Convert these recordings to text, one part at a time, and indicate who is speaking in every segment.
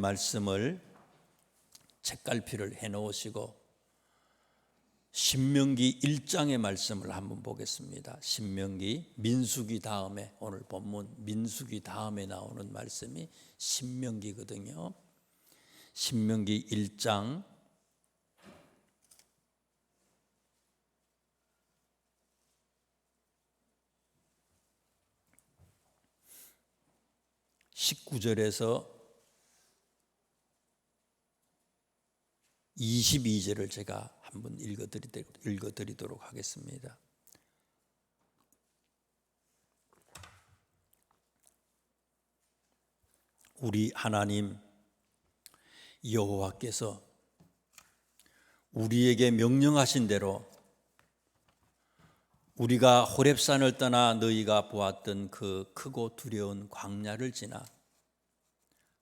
Speaker 1: 말씀을 책갈피를 해놓으시고 신명기 1장의 말씀을 한번 보겠습니다. 신명기, 민수기 다음에, 오늘 본문 민수기 다음에 나오는 말씀이 신명기거든요. 신명기 1장 19절에서 22절을 제가 한번 읽어드리도록 하겠습니다. 우리 하나님 여호와께서 우리에게 명령하신 대로 우리가 호렙산을 떠나 너희가 보았던 그 크고 두려운 광야를 지나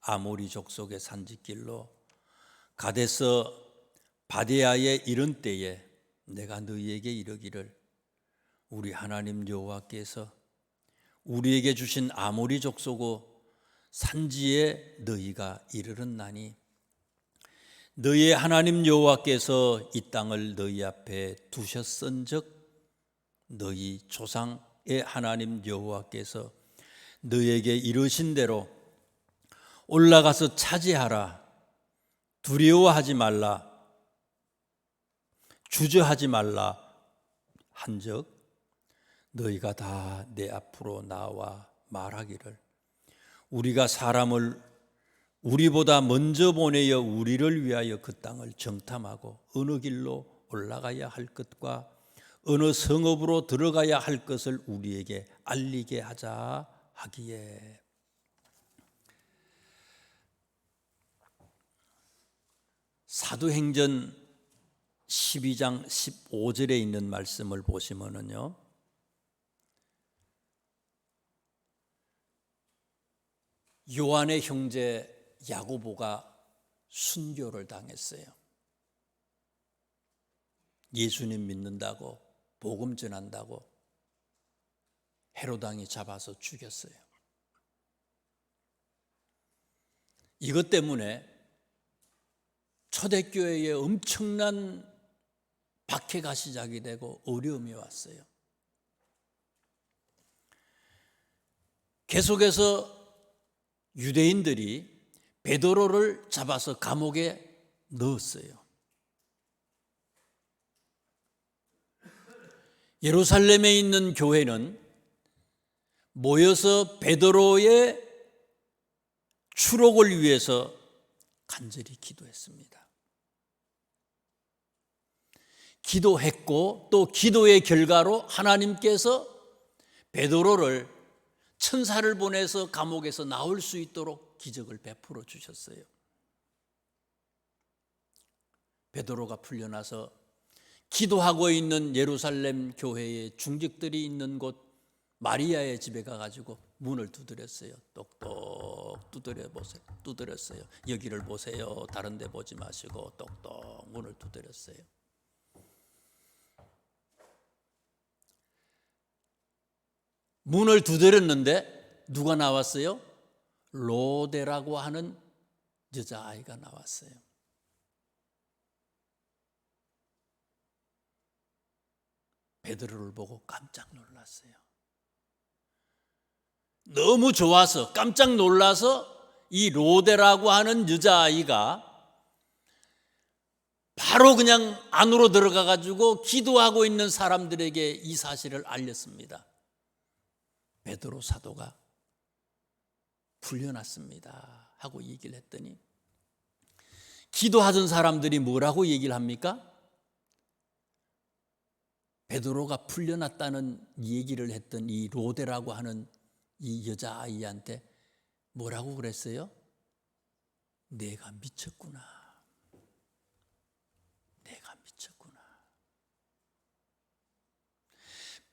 Speaker 1: 아모리 족속의 산지길로 가데스 바데아에 이른 때에 내가 너희에게 이르기를 우리 하나님 여호와께서 우리에게 주신 아모리 족속의 산지에 너희가 이르렀나니 너희의 하나님 여호와께서 이 땅을 너희 앞에 두셨은즉 너희 조상의 하나님 여호와께서 너희에게 이르신 대로 올라가서 차지하라. 두려워하지 말라. 주저하지 말라 한즉 너희가 다 내 앞으로 나와 말하기를 우리가 사람을 우리보다 먼저 보내어 우리를 위하여 그 땅을 정탐하고 어느 길로 올라가야 할 것과 어느 성읍으로 들어가야 할 것을 우리에게 알리게 하자 하기에 사도행전 12장 15절에 있는 말씀을 보시면은요, 요한의 형제 야고보가 순교를 당했어요. 예수님 믿는다고 복음 전한다고 헤로당이 잡아서 죽였어요. 이것 때문에 초대교회에 엄청난 박해가 시작이 되고 어려움이 왔어요. 계속해서 유대인들이 베드로를 잡아서 감옥에 넣었어요. 예루살렘에 있는 교회는 모여서 베드로의 추록을 위해서 간절히 기도했습니다. 기도했고 또 기도의 결과로 하나님께서 베드로를 천사를 보내서 감옥에서 나올 수 있도록 기적을 베풀어 주셨어요. 베드로가 풀려나서 기도하고 있는 예루살렘 교회의 중직들이 있는 곳 마리아의 집에 가가지고 문을 두드렸어요. 똑똑 두드렸어요. 여기를 보세요. 다른 데 보지 마시고 똑똑 문을 두드렸어요. 문을 두드렸는데 누가 나왔어요? 로데라고 하는 여자아이가 나왔어요. 베드로를 보고 깜짝 놀랐어요. 너무 좋아서 깜짝 놀라서 이 로데라고 하는 여자아이가 바로 그냥 안으로 들어가 가지고 기도하고 있는 사람들에게 이 사실을 알렸습니다. 베드로 사도가 풀려났습니다 하고 얘기를 했더니 기도하던 사람들이 뭐라고 얘기를 합니까? 베드로가 풀려났다는 얘기를 했던 이 로데라고 하는 이 여자아이한테 뭐라고 그랬어요? 내가 미쳤구나. 내가 미쳤구나.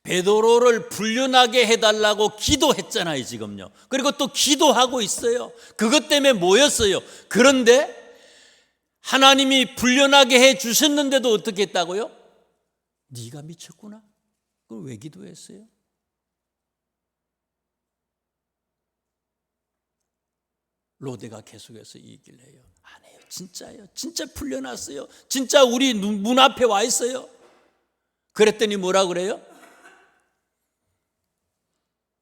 Speaker 1: 베드로를 풀려나게 해달라고 기도했잖아요, 지금요. 그리고 또 기도하고 있어요. 그것 때문에 모였어요. 그런데 하나님이 풀려나게 해 주셨는데도 어떻게 했다고요? 네가 미쳤구나. 그걸 왜 기도했어요? 롯데가 계속해서 이 얘기를 해요. 안 해요. 진짜예요. 진짜 풀려났어요. 진짜 우리 문 앞에 와 있어요. 그랬더니 뭐라 그래요?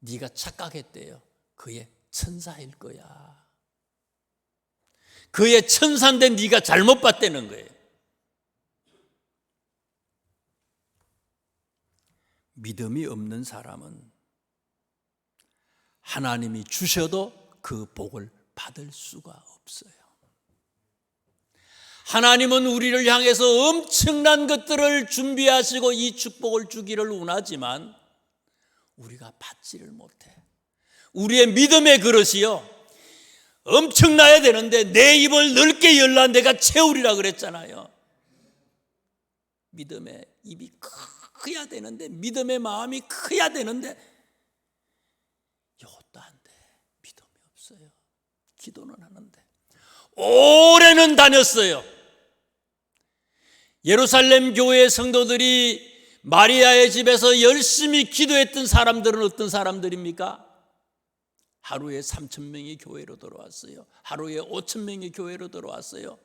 Speaker 1: 네가 착각했대요. 그의 천사일 거야. 그의 천사인데 네가 잘못 봤다는 거예요. 믿음이 없는 사람은 하나님이 주셔도 그 복을 받을 수가 없어요. 하나님은 우리를 향해서 엄청난 것들을 준비하시고 이 축복을 주기를 원하지만 우리가 받지를 못해. 우리의 믿음의 그릇이요, 엄청나야 되는데 내 입을 넓게 열라 내가 채우리라 그랬잖아요. 믿음의 입이 커야 되는데, 믿음의 마음이 커야 되는데 이것도 안 돼. 믿음이 없어요. 기도는 하는데 오래는 다녔어요. 예루살렘 교회 성도들이 마리아의 집에서 열심히 기도했던 사람들은 어떤 사람들입니까? 하루에 3,000명이 교회로 들어왔어요. 하루에 5,000명이 교회로 들어왔어요.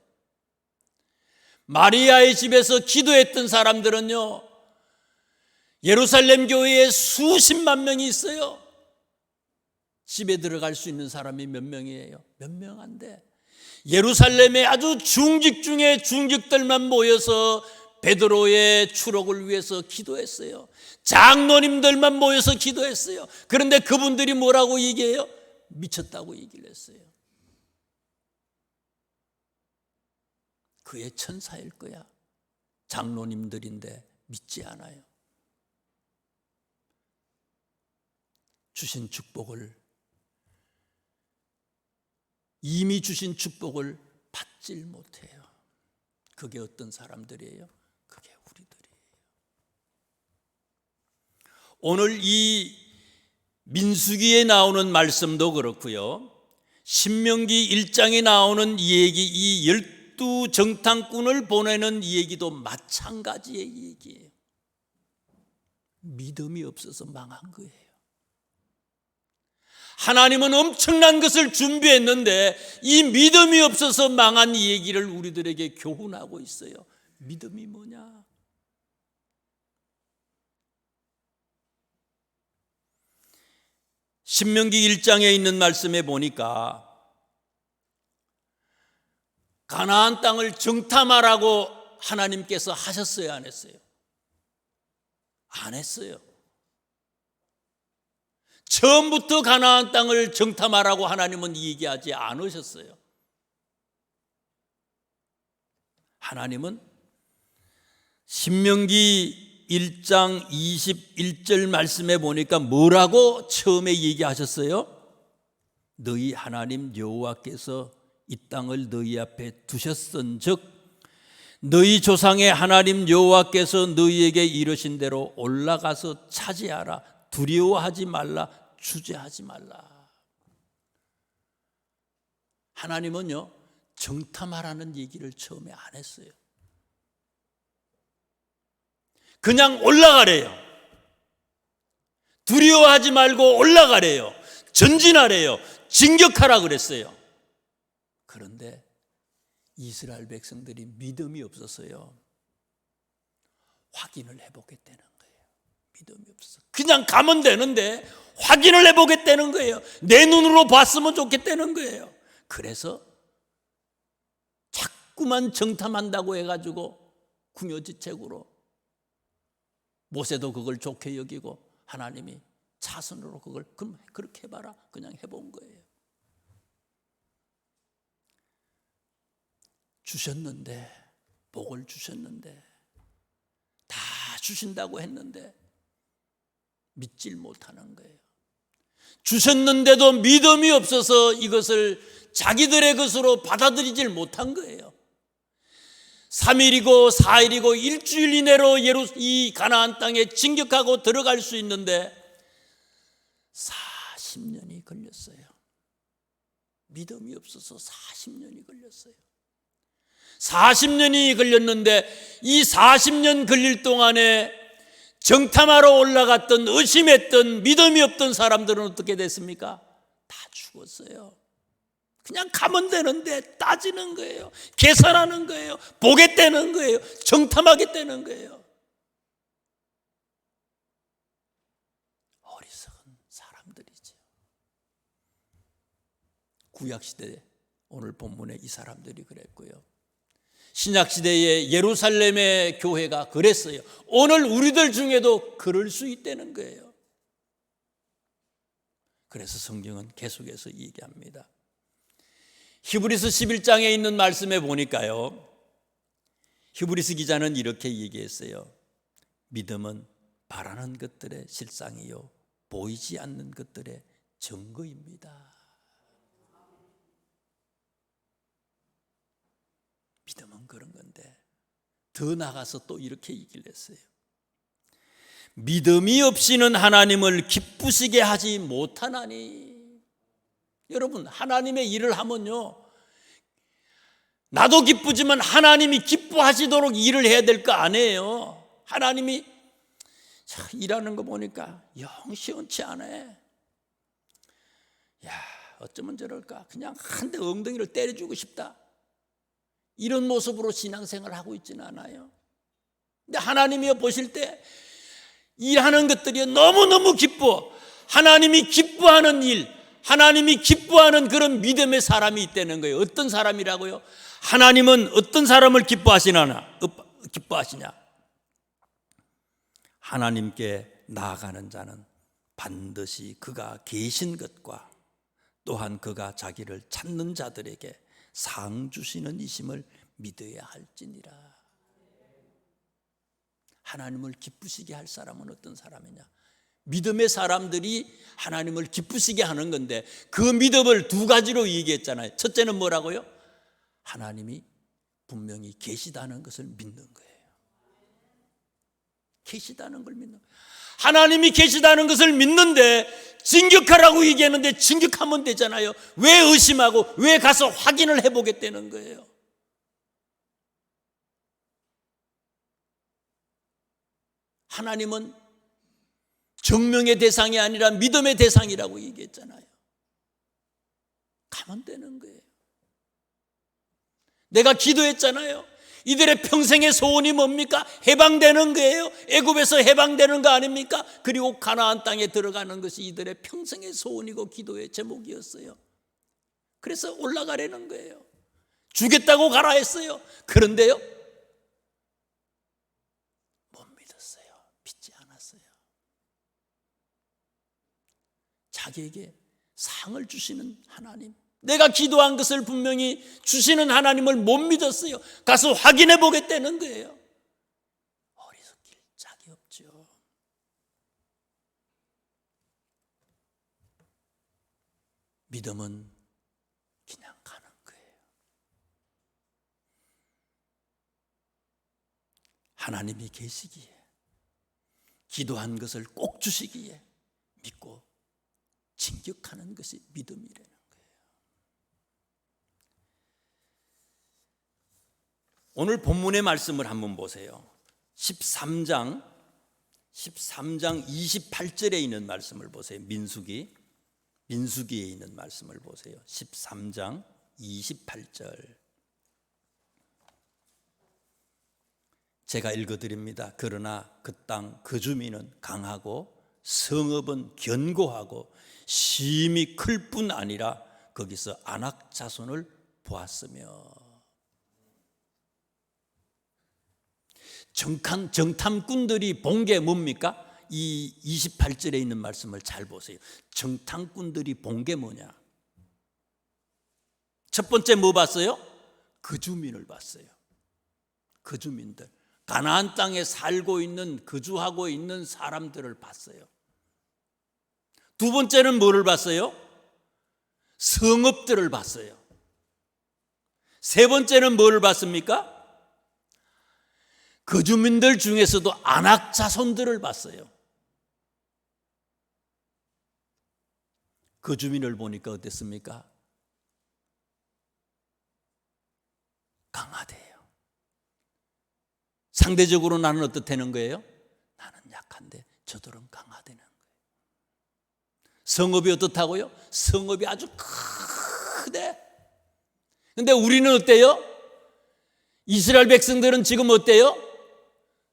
Speaker 1: 마리아의 집에서 기도했던 사람들은요, 예루살렘 교회에 수십만 명이 있어요. 집에 들어갈 수 있는 사람이 몇 명이에요? 몇 명 안 돼. 예루살렘에 아주 중직 중에 중직들만 모여서 베드로의 추록을 위해서 기도했어요. 장로님들만 모여서 기도했어요. 그런데 그분들이 뭐라고 얘기해요? 미쳤다고 얘기를 했어요. 그의 천사일 거야. 장로님들인데 믿지 않아요. 주신 축복을, 이미 주신 축복을 받질 못해요. 그게 어떤 사람들이에요? 그게 우리들이에요. 오늘 이 민수기에 나오는 말씀도 그렇고요, 신명기 1장에 나오는 이 얘기, 이 12정탐꾼을 보내는 이 얘기도 마찬가지의 얘기예요. 믿음이 없어서 망한 거예요. 하나님은 엄청난 것을 준비했는데 이 믿음이 없어서 망한 이 얘기를 우리들에게 교훈하고 있어요. 믿음이 뭐냐? 신명기 1장에 있는 말씀에 보니까 가나안 땅을 정탐하라고 하나님께서 하셨어요, 안 했어요? 안 했어요. 처음부터 가나안 땅을 정탐하라고 하나님은 얘기하지 않으셨어요. 하나님은 신명기 1장 21절 말씀에 보니까 뭐라고 처음에 얘기하셨어요? 너희 하나님 여호와께서 이 땅을 너희 앞에 두셨은즉 너희 조상의 하나님 여호와께서 너희에게 이르신 대로 올라가서 차지하라. 두려워하지 말라. 주저하지 말라. 하나님은요, 정탐하라는 얘기를 처음에 안 했어요. 그냥 올라가래요. 두려워하지 말고 올라가래요. 전진하래요. 진격하라 그랬어요. 그런데 이스라엘 백성들이 믿음이 없어서요, 확인을 해보겠다는 거예요. 믿음이 없어서 그냥 가면 되는데 확인을 해보겠다는 거예요. 내 눈으로 봤으면 좋겠다는 거예요. 그래서 자꾸만 정탐한다고 해가지고 궁여지책으로, 모세도 그걸 좋게 여기고 하나님이 차선으로 그걸 그럼 그렇게 해봐라 그냥 해본 거예요. 주셨는데, 복을 주셨는데, 다 주신다고 했는데 믿질 못하는 거예요. 주셨는데도 믿음이 없어서 이것을 자기들의 것으로 받아들이질 못한 거예요. 3일이고 4일이고 일주일 이내로 이 가나안 땅에 진격하고 들어갈 수 있는데 40년이 걸렸어요. 믿음이 없어서 40년이 걸렸어요. 40년이 걸렸는데 이 40년 걸릴 동안에 정탐하러 올라갔던, 의심했던, 믿음이 없던 사람들은 어떻게 됐습니까? 다 죽었어요. 그냥 가면 되는데 따지는 거예요. 계산하는 거예요. 보겠다는 거예요. 정탐하겠다는 거예요. 어리석은 사람들이죠. 구약시대 오늘 본문에 이 사람들이 그랬고요. 신약시대의 예루살렘의 교회가 그랬어요. 오늘 우리들 중에도 그럴 수 있다는 거예요. 그래서 성경은 계속해서 얘기합니다. 히브리서 11장에 있는 말씀에 보니까요, 히브리서 기자는 이렇게 얘기했어요. 믿음은 바라는 것들의 실상이요 보이지 않는 것들의 증거입니다. 믿음은 그런 건데 더 나가서 또 이렇게 얘기를 했어요. 믿음이 없이는 하나님을 기쁘시게 하지 못하나니. 여러분, 하나님의 일을 하면요, 나도 기쁘지만 하나님이 기뻐하시도록 일을 해야 될 거 아니에요. 하나님이 일하는 거 보니까 영 시원치 않아. 야, 어쩌면 저럴까? 그냥 한 대 엉덩이를 때려주고 싶다. 이런 모습으로 신앙생활을 하고 있지는 않아요. 근데 하나님이 보실 때 일하는 것들이 너무너무 기뻐. 하나님이 기뻐하는 일, 하나님이 기뻐하는 그런 믿음의 사람이 있다는 거예요. 어떤 사람이라고요? 하나님은 어떤 사람을 기뻐하시냐? 하나님께 나아가는 자는 반드시 그가 계신 것과 또한 그가 자기를 찾는 자들에게 상 주시는 이심을 믿어야 할지니라. 하나님을 기쁘시게 할 사람은 어떤 사람이냐? 믿음의 사람들이 하나님을 기쁘시게 하는 건데 그 믿음을 두 가지로 얘기했잖아요. 첫째는 뭐라고요? 하나님이 분명히 계시다는 것을 믿는 거예요. 계시다는 걸 믿는 거예요. 하나님이 계시다는 것을 믿는데 진격하라고 얘기했는데 진격하면 되잖아요. 왜 의심하고 왜 가서 확인을 해보겠다는 거예요. 하나님은 정명의 대상이 아니라 믿음의 대상이라고 얘기했잖아요. 가면 되는 거예요. 내가 기도했잖아요. 이들의 평생의 소원이 뭡니까? 해방되는 거예요. 애굽에서 해방되는 거 아닙니까? 그리고 가나안 땅에 들어가는 것이 이들의 평생의 소원이고 기도의 제목이었어요. 그래서 올라가려는 거예요. 주겠다고 가라 했어요. 그런데요, 못 믿었어요. 믿지 않았어요. 자기에게 상을 주시는 하나님, 내가 기도한 것을 분명히 주시는 하나님을 못 믿었어요. 가서 확인해 보겠다는 거예요. 어리석길 짝이 없죠. 믿음은 그냥 가는 거예요. 하나님이 계시기에, 기도한 것을 꼭 주시기에 믿고 진격하는 것이 믿음이라는 거예요. 오늘 본문의 말씀을 한번 보세요. 13장 28절에 있는 말씀을 보세요. 민수기에 있는 말씀을 보세요. 13장 28절. 제가 읽어드립니다. 그러나 그 땅 그 주민은 강하고 성읍은 견고하고 심히 클 뿐 아니라 거기서 아낙 자손을 보았으며. 정탐꾼들이 본 게 뭡니까? 이 28절에 있는 말씀을 잘 보세요. 정탐꾼들이 본 게 뭐냐? 첫 번째 뭐 봤어요? 그 주민을 봤어요. 그 주민들, 가나안 땅에 살고 있는, 거주하고 있는 사람들을 봤어요. 두 번째는 뭐를 봤어요? 성읍들을 봤어요. 세 번째는 뭐를 봤습니까? 그 주민들 중에서도 아낙 자손들을 봤어요. 그 주민을 보니까 어땠습니까? 강하대요. 상대적으로 나는 어떻다는 거예요? 나는 약한데 저들은 강하다는 거예요. 성읍이 어떻다고요? 성읍이 아주 크대. 근데 우리는 어때요? 이스라엘 백성들은 지금 어때요?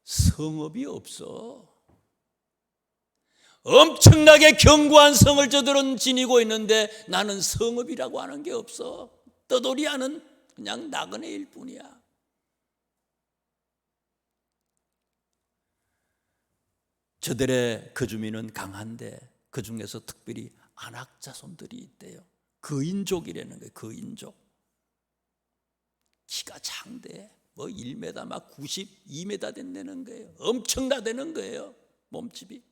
Speaker 1: 성읍이 없어. 엄청나게 견고한 성을 저들은 지니고 있는데 나는 성읍이라고 하는 게 없어. 떠돌이하는 그냥 나그네일 뿐이야. 저들의 거주민은 강한데 그 중에서 특별히 안악 자손들이 있대요. 거인족이라는 거예요. 거인족. 키가 장대. 뭐 1m 막 92m 된다는 거예요. 엄청나다는 거예요. 몸집이.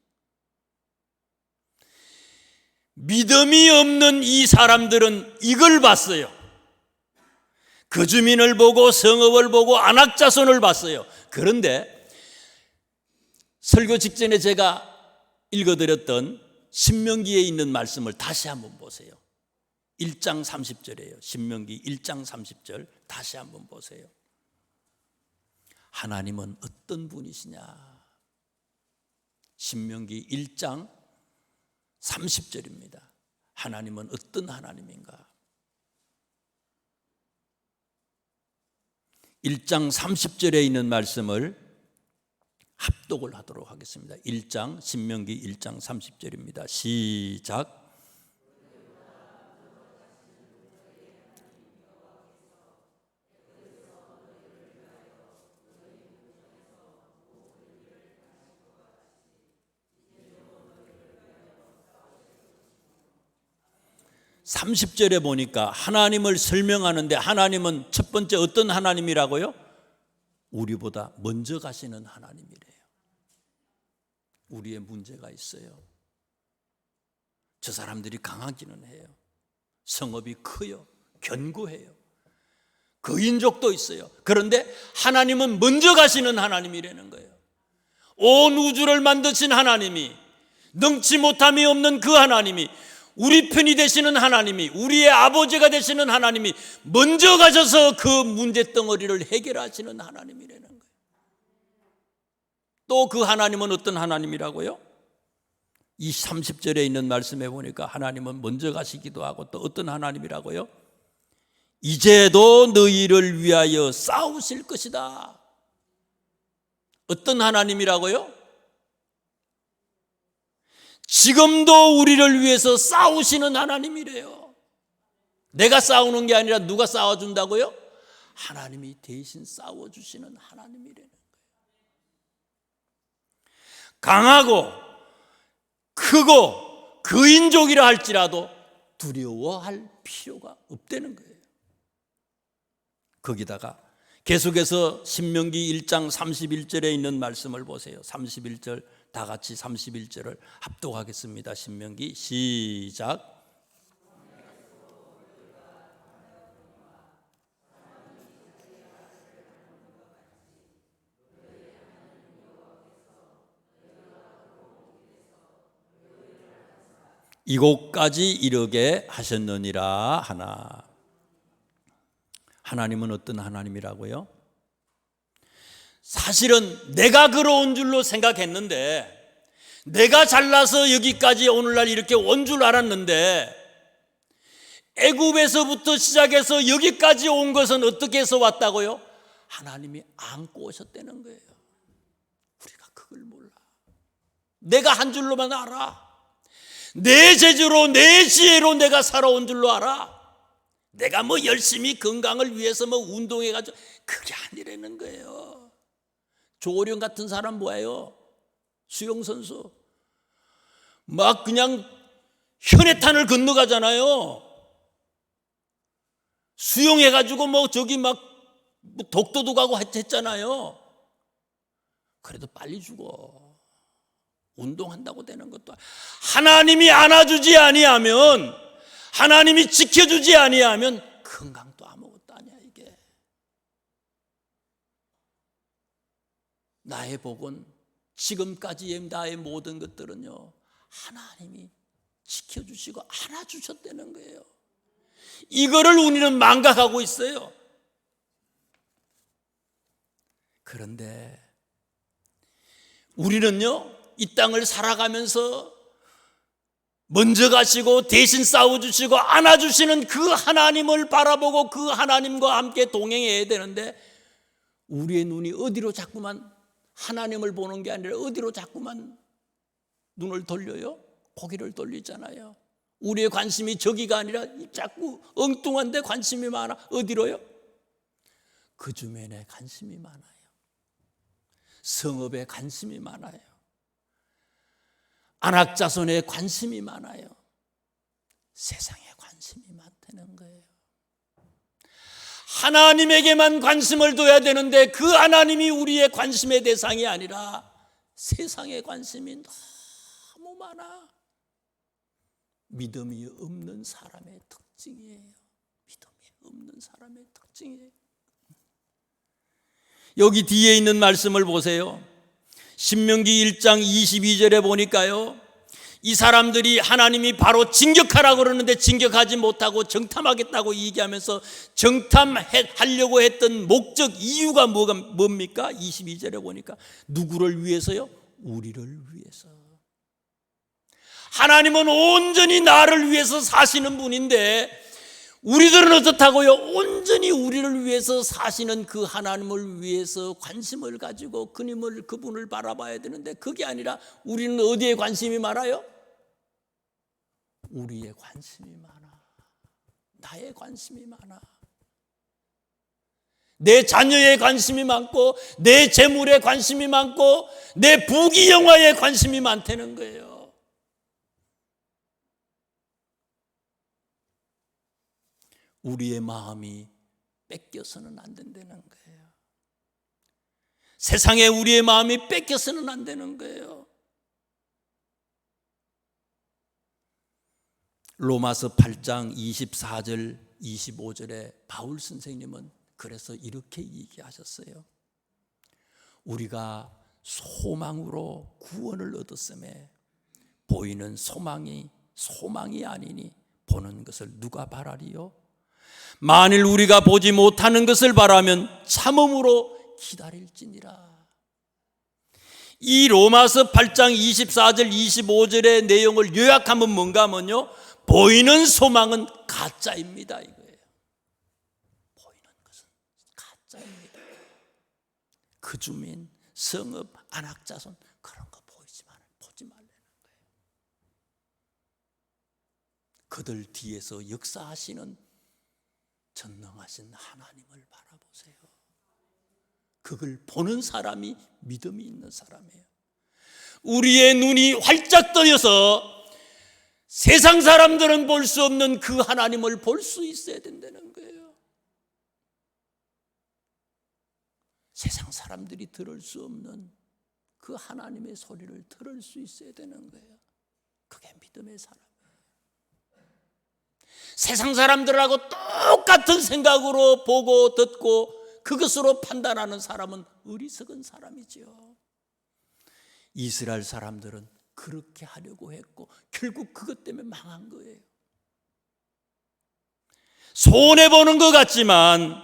Speaker 1: 믿음이 없는 이 사람들은 이걸 봤어요. 거주민을 보고 성읍을 보고 안악자손을 봤어요. 그런데 설교 직전에 제가 읽어드렸던 신명기에 있는 말씀을 다시 한번 보세요. 1장 30절이에요. 신명기 1장 30절 다시 한번 보세요. 하나님은 어떤 분이시냐? 신명기 1장 30절입니다. 하나님은 어떤 하나님인가? 1장 30절에 있는 말씀을 합독을 하도록 하겠습니다. 1장 신명기 1장 30절입니다. 시작. 30절에 보니까 하나님을 설명하는데 하나님은 첫 번째 어떤 하나님이라고요? 우리보다 먼저 가시는 하나님이래요. 우리의 문제가 있어요. 저 사람들이 강하기는 해요. 성읍이 커요. 견고해요. 거인족도 있어요. 그런데 하나님은 먼저 가시는 하나님이라는 거예요. 온 우주를 만드신 하나님이, 능치 못함이 없는 그 하나님이, 우리 편이 되시는 하나님이, 우리의 아버지가 되시는 하나님이 먼저 가셔서 그 문제덩어리를 해결하시는 하나님이라는 거예요. 또 그 하나님은 어떤 하나님이라고요? 이 30절에 있는 말씀에 보니까 하나님은 먼저 가시기도 하고 또 어떤 하나님이라고요? 이제도 너희를 위하여 싸우실 것이다. 어떤 하나님이라고요? 지금도 우리를 위해서 싸우시는 하나님이래요. 내가 싸우는 게 아니라 누가 싸워준다고요? 하나님이 대신 싸워주시는 하나님이라는 거예요. 강하고 크고 거인족이라 할지라도 두려워할 필요가 없다는 거예요. 거기다가 계속해서 신명기 1장 31절에 있는 말씀을 보세요. 31절 다 같이 31절을 합독하겠습니다. 신명기 시작. 이곳까지 이르게 하셨느니라 하나. 하나님은 어떤 하나님이라고요? 사실은 내가 걸어온 줄로 생각했는데, 내가 잘나서 여기까지 오늘날 이렇게 온 줄 알았는데, 애굽에서부터 시작해서 여기까지 온 것은 어떻게 해서 왔다고요? 하나님이 안고 오셨다는 거예요. 우리가 그걸 몰라. 내가 한 줄로만 알아. 내 재주로 내 지혜로 내가 살아온 줄로 알아. 내가 뭐 열심히 건강을 위해서 뭐 운동해가지고, 그게 아니라는 거예요. 조호령 같은 사람 뭐예요? 수영선수 막 그냥 현해탄을 건너가잖아요. 수영해가지고 뭐 저기 막 독도도 가고 했잖아요. 그래도 빨리 죽어. 운동한다고 되는 것도, 하나님이 안아주지 아니하면, 하나님이 지켜주지 아니하면 건강도 아무것도 아니야. 이게 나의 복은, 지금까지의 나의 모든 것들은요, 하나님이 지켜주시고 안아주셨다는 거예요. 이거를 우리는 망각하고 있어요. 그런데 우리는요, 이 땅을 살아가면서 먼저 가시고 대신 싸워주시고 안아주시는 그 하나님을 바라보고 그 하나님과 함께 동행해야 되는데, 우리의 눈이 어디로 자꾸만 하나님을 보는 게 아니라 어디로 자꾸만 눈을 돌려요? 고개를 돌리잖아요. 우리의 관심이 저기가 아니라 자꾸 엉뚱한 데 관심이 많아. 어디로요? 그 주변에 관심이 많아요. 성읍에 관심이 많아요. 안악자손에 관심이 많아요. 세상에 관심이 많다는 거예요. 하나님에게만 관심을 둬야 되는데 그 하나님이 우리의 관심의 대상이 아니라 세상에 관심이 너무 많아. 믿음이 없는 사람의 특징이에요. 믿음이 없는 사람의 특징이에요. 여기 뒤에 있는 말씀을 보세요. 신명기 1장 22절에 보니까요, 이 사람들이 하나님이 바로 진격하라고 그러는데 진격하지 못하고 정탐하겠다고 얘기하면서 정탐하려고 했던 목적 이유가 뭡니까? 22절에 보니까 누구를 위해서요? 우리를 위해서. 하나님은 온전히 나를 위해서 사시는 분인데 우리들은 어떻다고요? 온전히 우리를 위해서 사시는 그 하나님을 위해서 관심을 가지고 그분을 바라봐야 되는데, 그게 아니라 우리는 어디에 관심이 많아요? 우리의 관심이 많아. 나의 관심이 많아. 내 자녀에 관심이 많고 내 재물에 관심이 많고 내 부귀영화에 관심이 많다는 거예요. 우리의 마음이 뺏겨서는 안 된다는 거예요. 세상에 우리의 마음이 뺏겨서는 안 되는 거예요. 로마서 8장 24절 25절에 바울 선생님은 그래서 이렇게 얘기하셨어요. 우리가 소망으로 구원을 얻었음에 보이는 소망이 아니니 보는 것을 누가 바라리요? 만일 우리가 보지 못하는 것을 바라면 참음으로 기다릴지니라. 이 로마서 8장 24절 25절의 내용을 요약하면 뭔가 하면요, 보이는 소망은 가짜입니다 이거예요. 보이는 것은 가짜입니다. 그 주민, 성읍, 안악자손 그런 거 보지 말라는 거예요. 그들 뒤에서 역사하시는 전능하신 하나님을 바라보세요. 그걸 보는 사람이 믿음이 있는 사람이에요. 우리의 눈이 활짝 떠여서 세상 사람들은 볼 수 없는 그 하나님을 볼 수 있어야 된다는 거예요. 세상 사람들이 들을 수 없는 그 하나님의 소리를 들을 수 있어야 되는 거예요. 그게 믿음의 사람이에요. 세상 사람들하고 똑같은 생각으로 보고 듣고 그것으로 판단하는 사람은 어리석은 사람이죠. 이스라엘 사람들은 그렇게 하려고 했고 결국 그것 때문에 망한 거예요. 손해보는 것 같지만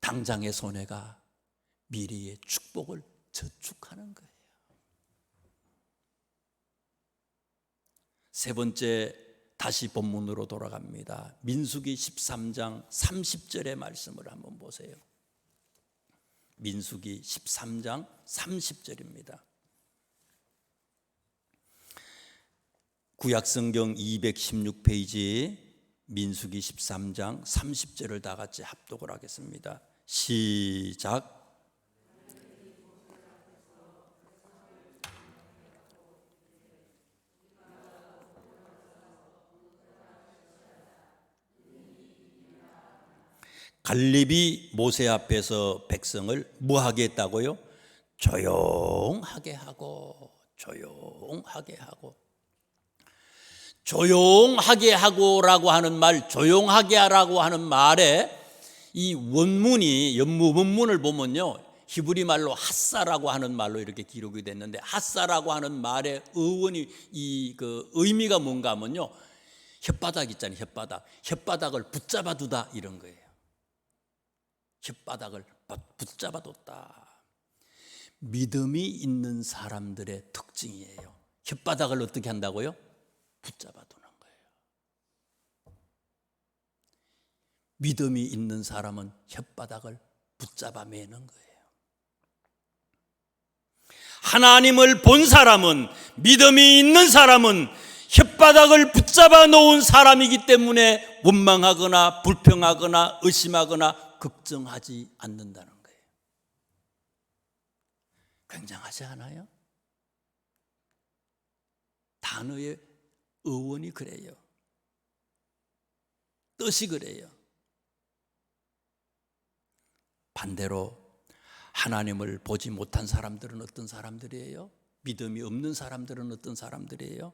Speaker 1: 당장의 손해가 미래의 축복을 저축하는 거예요. 세 번째, 다시 본문으로 돌아갑니다. 민수기 13장 30절의 말씀을 한번 보세요. 민수기 13장 30절입니다. 구약성경 216페이지 민수기 13장 30절을 다 같이 합독을 하겠습니다. 시작. 갈렙이 모세 앞에서 백성을 뭐하게 했다고요? 조용하게 하고 조용하게 하고라고 하는 말, 조용하게 하라고 하는 말에 이 원문이 원문을 보면요, 히브리 말로 핫사라고 하는 말로 이렇게 기록이 됐는데, 핫사라고 하는 말의 어원이 그 의미가 뭔가 하면요, 혓바닥 있잖아요. 혓바닥을 붙잡아 두다 이런 거예요. 혓바닥을 붙잡아뒀다. 믿음이 있는 사람들의 특징이에요. 혓바닥을 어떻게 한다고요? 붙잡아 두는 거예요. 믿음이 있는 사람은 혓바닥을 붙잡아 매는 거예요. 하나님을 본 사람은, 믿음이 있는 사람은 혓바닥을 붙잡아 놓은 사람이기 때문에 원망하거나 불평하거나 의심하거나 걱정하지 않는다는 거예요. 굉장하지 않아요? 단어의 어원이 그래요. 뜻이 그래요. 반대로 하나님을 보지 못한 사람들은 어떤 사람들이에요? 믿음이 없는 사람들은 어떤 사람들이에요?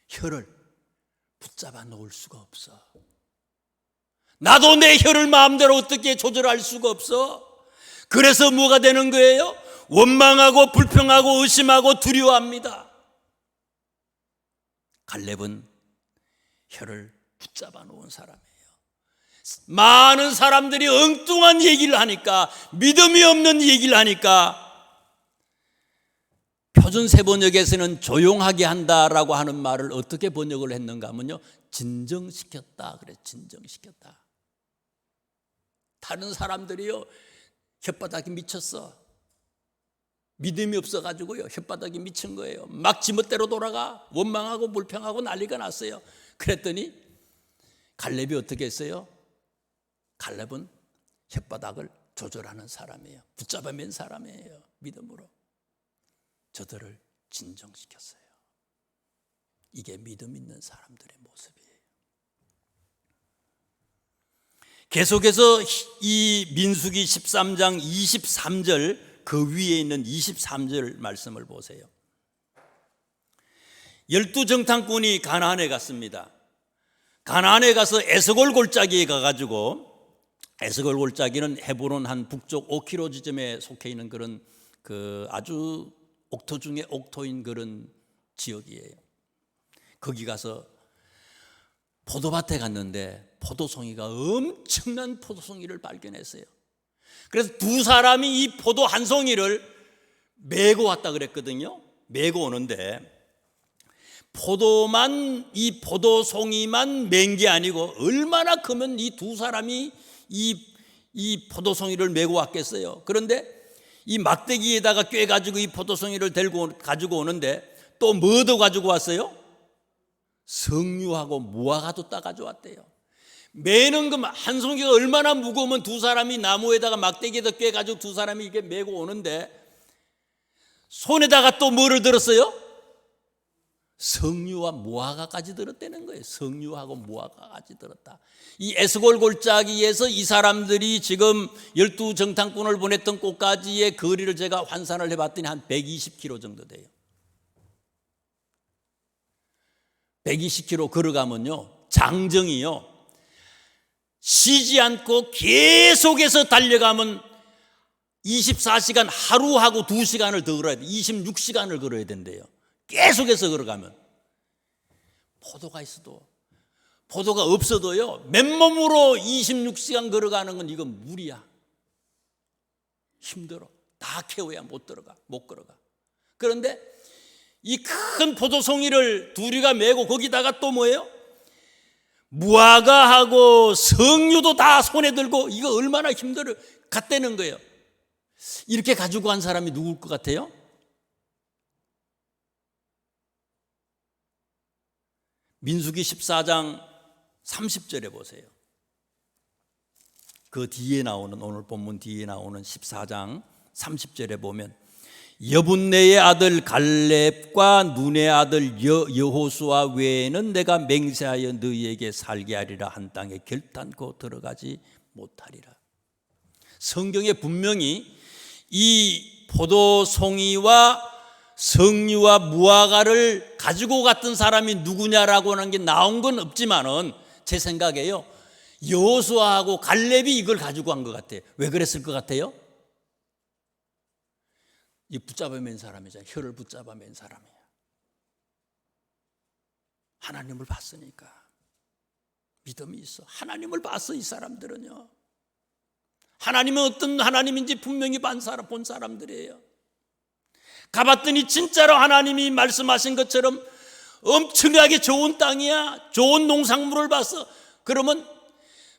Speaker 1: 혀를 붙잡아 놓을 수가 없어. 나도 내 혀를 마음대로 어떻게 조절할 수가 없어. 그래서 뭐가 되는 거예요? 원망하고 불평하고 의심하고 두려워합니다. 갈렙은 혀를 붙잡아 놓은 사람이에요. 많은 사람들이 엉뚱한 얘기를 하니까, 믿음이 없는 얘기를 하니까, 표준세 번역에서는 조용하게 한다라고 하는 말을 어떻게 번역을 했는가 하면요, 진정시켰다 그래. 진정시켰다. 다른 사람들이요, 혓바닥이 미쳤어. 믿음이 없어가지고요, 혓바닥이 미친 거예요. 막 지멋대로 돌아가 원망하고 불평하고 난리가 났어요. 그랬더니 갈렙이 어떻게 했어요? 갈렙은 혓바닥을 조절하는 사람이에요. 붙잡아맨 사람이에요. 믿음으로 저들을 진정시켰어요. 이게 믿음 있는 사람들의 모습이에요. 계속해서 이 민수기 13장 23절, 그 위에 있는 23절 말씀을 보세요. 12정탐꾼이 가나안에 갔습니다. 가나안에 가서 에스골 골짜기에 가가지고, 에스골 골짜기는 헤브론 한 북쪽 5km 지점에 속해 있는 그런 아주 옥토 중에 옥토인 그런 지역이에요. 거기 가서 포도밭에 갔는데 포도송이가, 엄청난 포도송이를 발견했어요. 그래서 두 사람이 이 포도 한 송이를 메고 왔다 그랬거든요. 메고 오는데 이 포도송이만 맨 게 아니고 얼마나 크면 이 두 사람이 이 포도송이를 메고 왔겠어요. 그런데 이 막대기에다가 꿰가지고 이 포도송이를 가지고 오는데 또 뭐 더 가지고 왔어요? 석류하고 무화과도 따가지고 왔대요. 매는 그 한 송이가 얼마나 무거우면 두 사람이 나무에다가 막대기에다 꿰가지고 두 사람이 이게 메고 오는데, 손에다가 또 뭐를 들었어요? 석류와 무화과까지 들었다는 거예요. 석류하고 무화과까지 들었다. 이 에스골 골짜기에서 이 사람들이 지금 12정탐꾼을 보냈던 곳까지의 거리를 제가 환산을 해봤더니 한 120km 정도 돼요. 120km 걸어가면요, 장정이요, 쉬지 않고 계속해서 달려가면 24시간, 하루하고 2시간을 더 걸어야 돼. 26시간을 걸어야 된대요. 계속해서 걸어가면. 포도가 있어도, 포도가 없어도요, 맨몸으로 26시간 걸어가는 건 이건 무리야. 힘들어. 다 캐워야 못 걸어가. 그런데 이 큰 포도송이를 둘이가 메고 거기다가 또 뭐예요? 무화과하고 석류도 다 손에 들고, 이거 얼마나 힘들어 갔다는 거예요. 이렇게 가지고 간 사람이 누굴 것 같아요? 민수기 14장 30절에 보세요. 그 뒤에 나오는, 오늘 본문 뒤에 나오는 14장 30절에 보면, 여분네의 아들 갈렙과 눈의 아들 여호수아 외에는 내가 맹세하여 너희에게 살게 하리라 한 땅에 결단코 들어가지 못하리라. 성경에 분명히 이 포도송이와 석류와 무화과를 가지고 갔던 사람이 누구냐라고 하는 게 나온 건 없지만은, 제 생각에요, 여호수아하고 갈렙이 이걸 가지고 간 것 같아요. 왜 그랬을 것 같아요? 이 붙잡아맨 사람이잖아요. 혀를 붙잡아맨 사람이에요. 하나님을 봤으니까. 믿음이 있어. 하나님을 봤어. 이 사람들은요, 하나님은 어떤 하나님인지 분명히 본 사람들이에요. 가봤더니 진짜로 하나님이 말씀하신 것처럼 엄청나게 좋은 땅이야. 좋은 농산물을 봤어. 그러면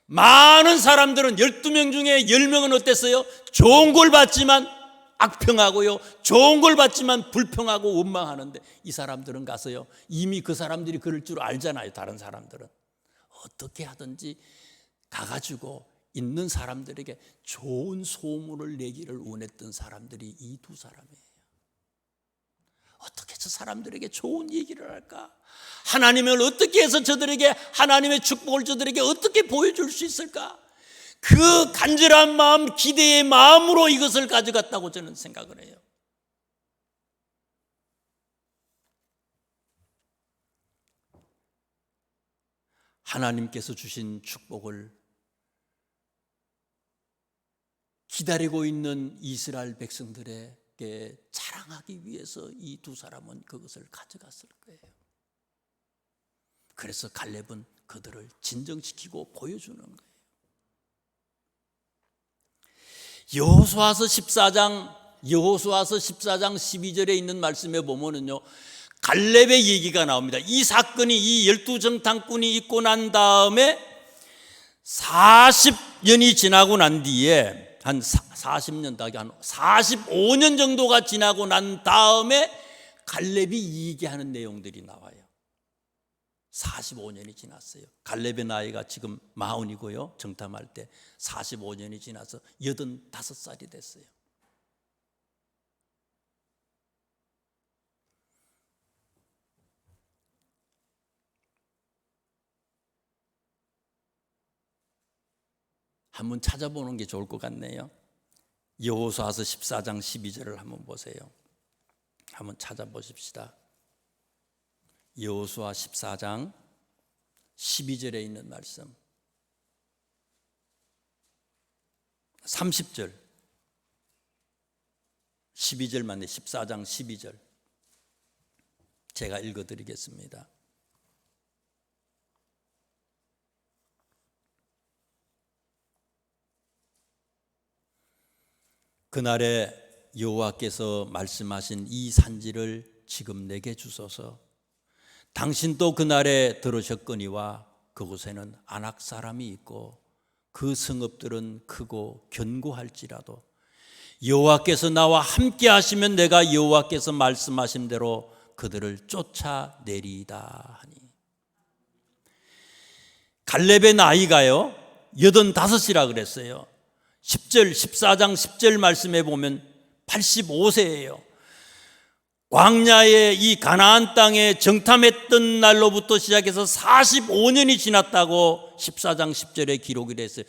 Speaker 1: 많은 사람들은 12명 중에 10명은 어땠어요? 좋은 걸 봤지만 악평하고요, 좋은 걸 봤지만 불평하고 원망하는데, 이 사람들은 가서요, 이미 그 사람들이 그럴 줄 알잖아요. 다른 사람들은 어떻게 하든지 가가지고 있는 사람들에게 좋은 소문을 내기를 원했던 사람들이 이 두 사람이에요. 어떻게 저 사람들에게 좋은 얘기를 할까? 하나님을 어떻게 해서 저들에게 하나님의 축복을 저들에게 어떻게 보여줄 수 있을까? 그 간절한 마음, 기대의 마음으로 이것을 가져갔다고 저는 생각을 해요. 하나님께서 주신 축복을 기다리고 있는 이스라엘 백성들에게 자랑하기 위해서 이 두 사람은 그것을 가져갔을 거예요. 그래서 갈렙은 그들을 진정시키고 보여주는 거예요. 여호수아서 14장 12절에 있는 말씀에 보면은요, 갈렙의 얘기가 나옵니다. 이 사건이, 이 12정탐꾼이 있고 난 다음에 40년이 지나고 난 뒤에, 한 40년, 한 45년 정도가 지나고 난 다음에 갈렙이 얘기하는 내용들이 나와요. 45년이 지났어요. 갈렙의 나이가 지금 40이고요. 정탐할 때 45년이 지나서 85살이 됐어요. 한번 찾아보는 게 좋을 것 같네요. 여호수아서 14장 12절을 한번 보세요. 한번 찾아보십시다. 여호수아 14장 12절에 있는 말씀, 30절, 12절만 내 14장 12절 제가 읽어드리겠습니다. 그날에 여호와께서 말씀하신 이 산지를 지금 내게 주소서. 당신도 그날에 들으셨거니와 그곳에는 아낙 사람이 있고 그 성읍들은 크고 견고할지라도 여호와께서 나와 함께 하시면 내가 여호와께서 말씀하신 대로 그들을 쫓아내리이다 하니. 갈렙의 나이가요 85이라 그랬어요. 10절 14장 10절 말씀에 보면 85세예요. 광야의 이 가나안 땅에 정탐했던 날로부터 시작해서 45년이 지났다고 14장 10절에 기록이 됐어요.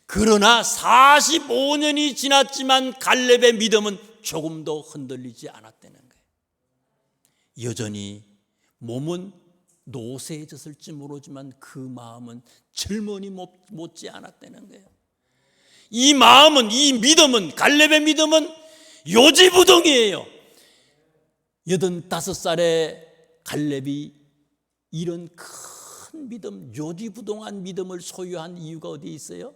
Speaker 1: 그러나 45년이 지났지만 갈렙의 믿음은 조금도 흔들리지 않았다는 거예요. 여전히 몸은 노쇠해졌을지 모르지만 그 마음은 젊은이 못지 않았다는 거예요. 이 마음은, 이 믿음은, 갈렙의 믿음은 요지부동이에요. 85살에 갈렙이 이런 큰 믿음, 요지부동한 믿음을 소유한 이유가 어디에 있어요?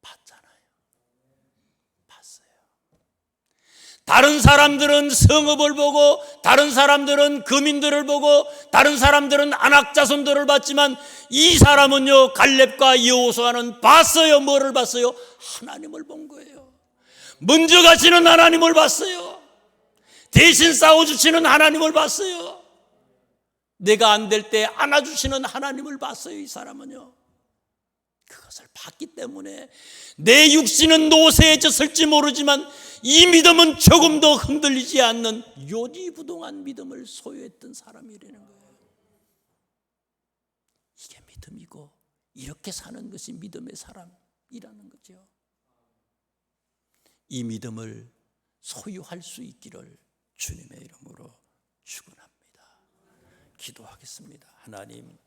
Speaker 1: 봤잖아요. 봤어요. 다른 사람들은 성읍을 보고, 다른 사람들은 거민들을 보고, 다른 사람들은 아낙 자손들을 봤지만 이 사람은요, 갈렙과 여호수아는 봤어요. 뭐를 봤어요? 하나님을 본 거예요. 먼저 가시는 하나님을 봤어요. 대신 싸워주시는 하나님을 봤어요. 내가 안 될 때 안아주시는 하나님을 봤어요. 이 사람은요. 그것을 봤기 때문에 내 육신은 노쇠해졌을지 모르지만 이 믿음은 조금 더 흔들리지 않는 요지부동한 믿음을 소유했던 사람이라는 거예요. 이게 믿음이고 이렇게 사는 것이 믿음의 사람이라는 거죠. 이 믿음을 소유할 수 있기를 주님의 이름으로 축원합니다. 기도하겠습니다. 하나님,